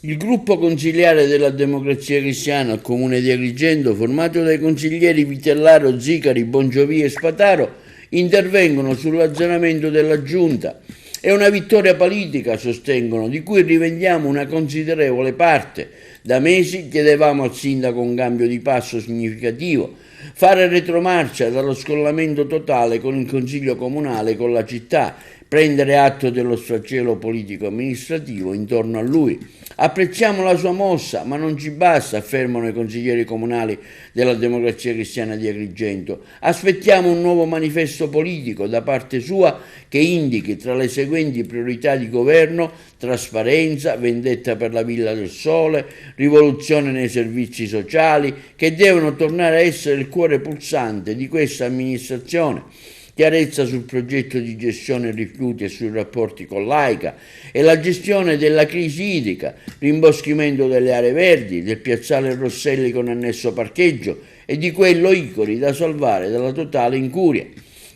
Il gruppo consiliare della Democrazia Cristiana al Comune di Agrigento, formato dai consiglieri Vitellaro, Zicari, Bongiovì e Spataro, intervengono sull'azzeramento della Giunta. È una vittoria politica, sostengono, di cui rivendiamo una considerevole parte. Da mesi chiedevamo al sindaco un cambio di passo significativo, fare retromarcia dallo scollamento totale con il Consiglio Comunale e con la città, prendere atto dello sfacelo politico-amministrativo intorno a lui. Apprezziamo la sua mossa, ma non ci basta, affermano i consiglieri comunali della Democrazia Cristiana di Agrigento. Aspettiamo un nuovo manifesto politico da parte sua che indichi tra le seguenti priorità di governo trasparenza, vendetta per la Villa del Sole, rivoluzione nei servizi sociali, che devono tornare a essere il cuore pulsante di questa amministrazione. Chiarezza sul progetto di gestione rifiuti e sui rapporti con l'AICA e la gestione della crisi idrica, rimboschimento delle aree verdi, del piazzale Rosselli con annesso parcheggio e di quello Icori da salvare dalla totale incuria.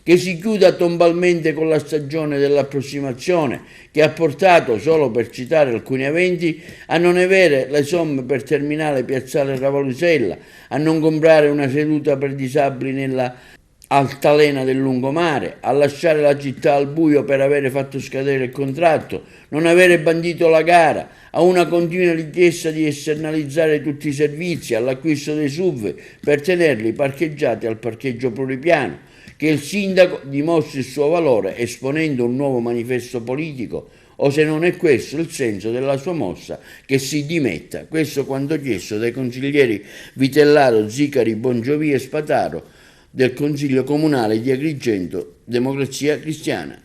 Che si chiuda tombalmente con la stagione dell'approssimazione, che ha portato, solo per citare alcuni eventi, a non avere le somme per terminare piazzale Ravalusella, a non comprare una seduta per disabili nella altalena del lungomare, a lasciare la città al buio per avere fatto scadere il contratto, non avere bandito la gara, a una continua richiesta di esternalizzare tutti i servizi, all'acquisto dei SUV per tenerli parcheggiati al parcheggio pluripiano. Che il sindaco dimostri il suo valore esponendo un nuovo manifesto politico, o se non è questo il senso della sua mossa, che si dimetta. Questo quanto chiesto dai consiglieri Vitellaro, Zicari, Bongiovì e Spataro del Consiglio Comunale di Agrigento, Democrazia Cristiana.